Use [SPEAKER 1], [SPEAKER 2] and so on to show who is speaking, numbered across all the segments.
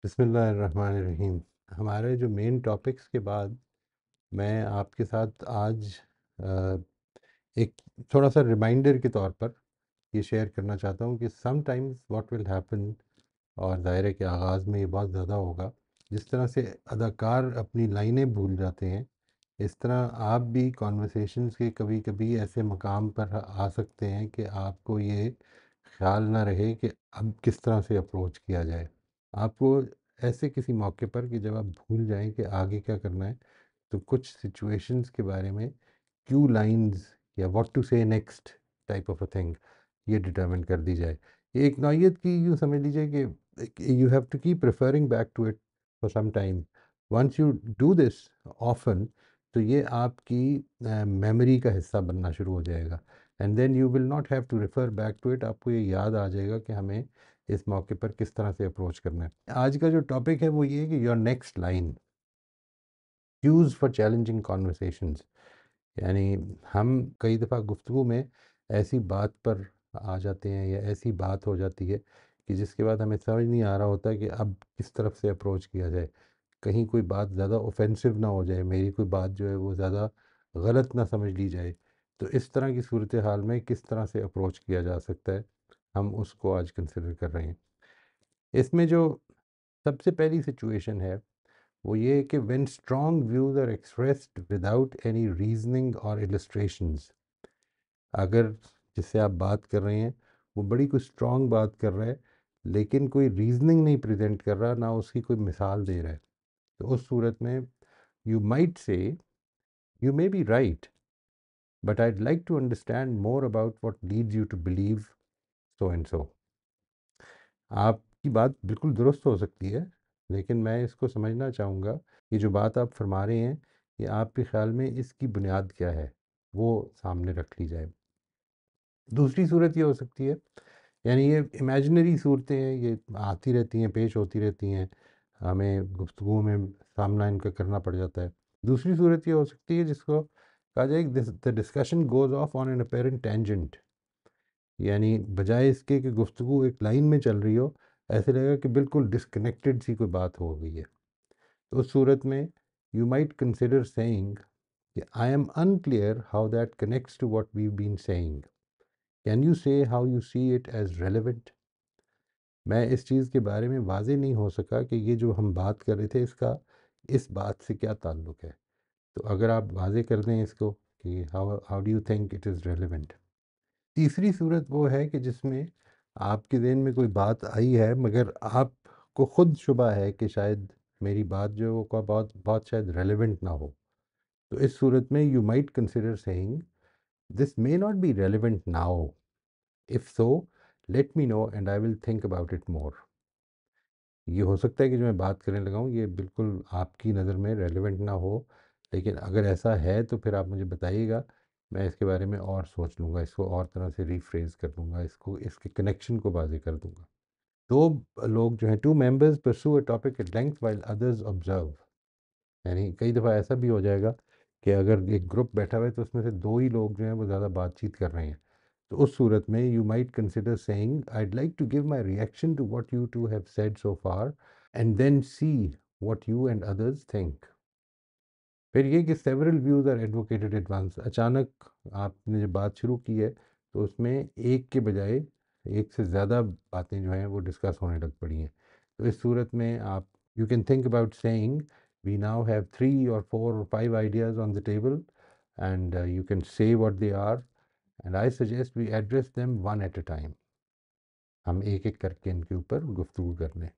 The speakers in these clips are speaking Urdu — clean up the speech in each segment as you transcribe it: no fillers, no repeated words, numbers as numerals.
[SPEAKER 1] بسم اللہ الرحمن الرحیم۔ ہمارے جو مین ٹاپکس کے بعد میں آپ کے ساتھ آج ایک تھوڑا سا ریمائنڈر کے طور پر یہ شیئر کرنا چاہتا ہوں کہ some times what will happen, اور ظاہر ہے کہ آغاز میں یہ بہت زیادہ ہوگا، جس طرح سے اداکار اپنی لائنیں بھول جاتے ہیں، اس طرح آپ بھی کانورسیشنز کے کبھی کبھی ایسے مقام پر آ سکتے ہیں کہ آپ کو یہ خیال نہ رہے کہ اب کس طرح سے اپروچ کیا جائے۔ آپ کو ایسے کسی موقع پر کہ جب آپ بھول جائیں کہ آگے کیا کرنا ہے، تو کچھ سچویشنز کے بارے میں کیو لائنز یا واٹ ٹو سے next type of a thing یہ ڈٹرمن کر دی جائے۔ یہ ایک نوعیت کی یوں سمجھ لیجیے کہ you have to keep referring back to it for some time. Once you do this often, تو یہ آپ کی میموری کا حصہ بننا شروع ہو جائے گا، and then you will not have to refer back to it. آپ کو یہ یاد آ جائے گا کہ ہمیں اس موقع پر کس طرح سے اپروچ کرنا ہے۔ آج کا جو ٹاپک ہے وہ یہ ہے کہ your next line, cues for challenging conversations. یعنی ہم کئی دفعہ گفتگو میں ایسی بات پر آ جاتے ہیں یا ایسی بات ہو جاتی ہے کہ جس کے بعد ہمیں سمجھ نہیں آ رہا ہوتا کہ اب کس طرف سے اپروچ کیا جائے، کہیں کوئی بات زیادہ اوفینسو نہ ہو جائے، میری کوئی بات جو ہے وہ زیادہ غلط نہ سمجھ لی جائے۔ تو اس طرح کی صورتحال میں کس طرح سے اپروچ کیا جا سکتا ہے، ہم اس کو آج کنسیڈر کر رہے ہیں۔ اس میں جو سب سے پہلی سچویشن ہے وہ یہ ہے کہ when strong views are expressed without any reasoning or illustrations۔ اگر جس سے آپ بات کر رہے ہیں وہ بڑی کوئی اسٹرانگ بات کر رہا ہے لیکن کوئی ریزننگ نہیں پریزنٹ کر رہا، نہ اس کی کوئی مثال دے رہا ہے، تو اس صورت میں you might say you may be right but I'd like to understand more about what leads you to believe so and so. آپ کی بات بالکل درست ہو سکتی ہے، لیکن میں اس کو سمجھنا چاہوں گا کہ جو بات آپ فرما رہے ہیں یہ آپ کے خیال میں اس کی بنیاد کیا ہے، وہ سامنے رکھ لی جائے۔ دوسری صورت یہ ہو سکتی ہے، یعنی یہ امیجنری صورتیں ہیں، یہ آتی رہتی ہیں، پیش ہوتی رہتی ہیں، ہمیں گفتگو میں سامنا ان کا کرنا پڑ جاتا ہے۔ دوسری صورت یہ ہو سکتی ہے جس کو کہا جائے کہ discussion goes off on an apparent tangent, یعنی بجائے اس کے کہ گفتگو ایک لائن میں چل رہی ہو، ایسے لگے گا کہ بالکل ڈسکنیکٹڈ سی کوئی بات ہو گئی ہے۔ تو اس صورت میں یو مائٹ کنسیڈر سیئنگ کہ I am unclear how that connects to what we've been saying, can you say how you see it as relevant. میں اس چیز کے بارے میں واضح نہیں ہو سکا کہ یہ جو ہم بات کر رہے تھے اس کا اس بات سے کیا تعلق ہے، تو اگر آپ واضح کر دیں اس کو کہ how do you think it is relevant. تیسری صورت وہ ہے کہ جس میں آپ کے ذہن میں کوئی بات آئی ہے مگر آپ کو خود شبہ ہے کہ شاید میری بات جو ہے وہ کوئی بہت بہت شاید ریلیونٹ نہ ہو، تو اس صورت میں you might consider saying this may not be relevant now, if so let me know and I will think about it more. یہ ہو سکتا ہے کہ جو میں بات کرنے لگا ہوں یہ بالکل آپ کی نظر میں ریلیونٹ نہ ہو، لیکن اگر ایسا ہے تو پھر آپ مجھے بتائیے گا، میں اس کے بارے میں اور سوچ لوں گا، اس کو اور طرح سے ریفریز کر لوں گا، اس کے کنیکشن کو واضح کر دوں گا۔ دو لوگ جو ہیں، two members pursue a topic at length while others observe, یعنی کئی دفعہ ایسا بھی ہو جائے گا کہ اگر ایک گروپ بیٹھا ہوا ہے تو اس میں سے دو ہی لوگ جو ہیں وہ زیادہ بات چیت کر رہے ہیں، تو اس صورت میں you might consider saying I'd like to give my reaction to what you two have said so far and then see what you and others think. پھر یہ کہ several views are advocated at once, اچانک آپ نے جب بات شروع کی ہے تو اس میں ایک کے بجائے ایک سے زیادہ باتیں جو ہیں وہ ڈسکس ہونے لگ پڑی ہیں، تو اس صورت میں آپ you can think about saying we now have 3 or 4 or 5 ideas on the table and you can say what they are and I suggest we address them one at a time۔ ہم ایک ایک کر کے ان کے اوپر گفتگو کر لیں۔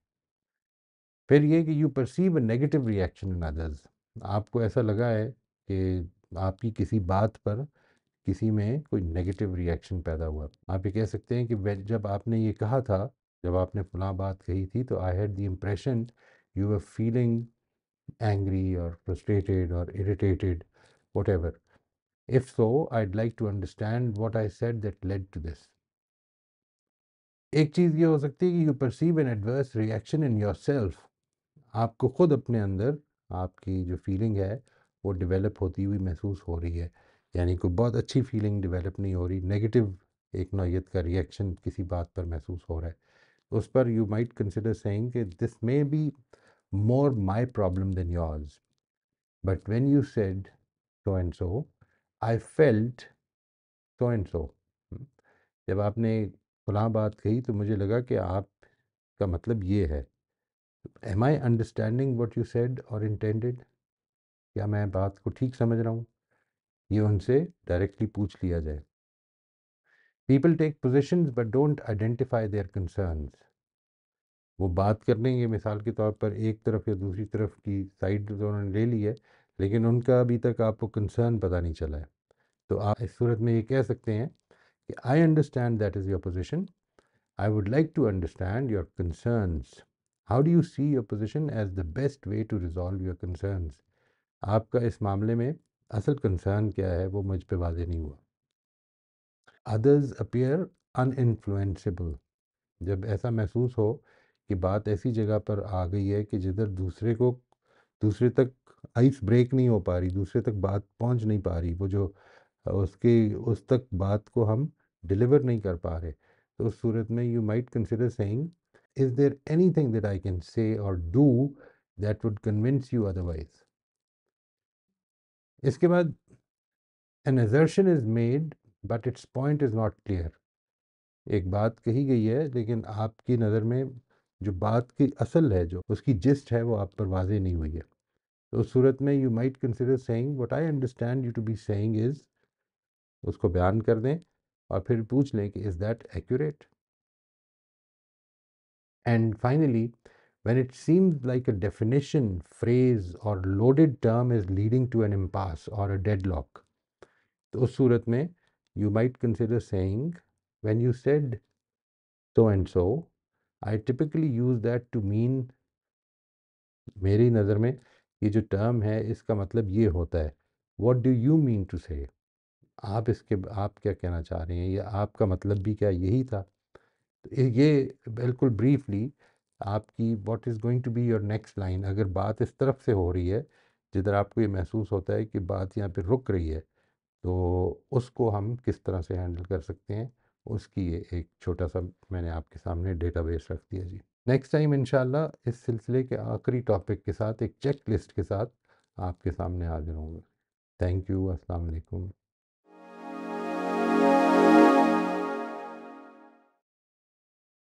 [SPEAKER 1] پھر یہ کہ you perceive a negative reaction in others, آپ کو ایسا لگا ہے کہ آپ کی کسی بات پر کسی میں کوئی نیگیٹو ریئیکشن پیدا ہوا، آپ یہ کہہ سکتے ہیں کہ جب آپ نے یہ کہا تھا، جب آپ نے فلاں بات کہی تھی تو I had the impression you were feeling angry اور فرسٹریٹڈ اور irritated whatever, if so I'd like to understand what I said that led to this. ایک چیز یہ ہو سکتی ہے کہ you perceive an adverse reaction in yourself, آپ کو خود اپنے اندر آپ کی جو فیلنگ ہے وہ ڈیولپ ہوتی ہوئی محسوس ہو رہی ہے، یعنی کوئی بہت اچھی فیلنگ ڈیولپ نہیں ہو رہی، نیگیٹو ایک نوعیت کا ریئیکشن کسی بات پر محسوس ہو رہا ہے، اس پر یو مائٹ کنسیڈر سیئنگ کہ this may be more my problem than yours, but when you said so and so I felt so and so. جب آپ نے فلاں بات کہی تو مجھے لگا کہ آپ کا مطلب یہ ہے. Am I understanding what you said اور انٹینڈیڈ؟ کیا میں بات کو ٹھیک سمجھ رہا ہوں؟ یہ ان سے ڈائریکٹلی پوچھ لیا جائے. People take positions but don't identify their concerns. وہ بات کر لیں گے مثال کے طور پر ایک طرف یا دوسری طرف کی سائڈ تو انہوں نے لے لی ہے، لیکن ان کا ابھی تک آپ کو کنسرن پتہ نہیں چلا ہے. تو آپ اس صورت میں یہ کہہ سکتے ہیں کہ I understand that is your position, I would like to understand your concerns. How do you see your position as the best way to resolve your concerns. آپ کا اس معاملے میں اصل کنسرن کیا ہے وہ مجھ پہ واضح نہیں ہوا. Others appear uninfluenceable. جب ایسا محسوس ہو کہ بات ایسی جگہ پر آ گئی ہے کہ جدھر دوسرے تک آئس بریک نہیں ہو پا رہی، دوسرے تک بات پہنچ نہیں پا رہی، وہ جو اس تک بات کو ہم ڈلیور نہیں کر پا رہے، تو اس صورت میں you might consider saying is there anything that I can say or do that would convince you otherwise. اس کے بعد an assertion is made but its point is not clear. ایک بات کہی گئی ہے لیکن آپ کی نظر میں جو بات کی اصل ہے، جو اس کی جسٹ ہے، وہ آپ پر واضح نہیں ہوئی ہے. تو اس صورت میں you might consider saying what I understand you to be saying is، اس کو بیان کر دیں اور پھر پوچھ لیں کہ is that accurate. And finally, when it seems like a definition, phrase or loaded term is leading to an impasse or a deadlock، تو اس صورت میں you might consider saying when you said so and so I typically use that to mean, میری نظر میں یہ جو ٹرم ہے اس کا مطلب یہ ہوتا ہے. What do you mean to say? آپ کیا کہنا چاہ رہے ہیں، یا آپ کا مطلب بھی کیا یہی تھا؟ تو یہ بالکل بریفلی آپ کی what is going to be your next line. اگر بات اس طرف سے ہو رہی ہے جدھر آپ کو یہ محسوس ہوتا ہے کہ بات یہاں پہ رک رہی ہے، تو اس کو ہم کس طرح سے ہینڈل کر سکتے ہیں، اس کی یہ ایک چھوٹا سا میں نے آپ کے سامنے ڈیٹا بیس رکھ دیا جی. نیکسٹ ٹائم انشاءاللہ اس سلسلے کے آخری ٹاپک کے ساتھ ایک چیک لسٹ کے ساتھ آپ کے سامنے حاضر ہوں گا. Thank you. السلام علیکم.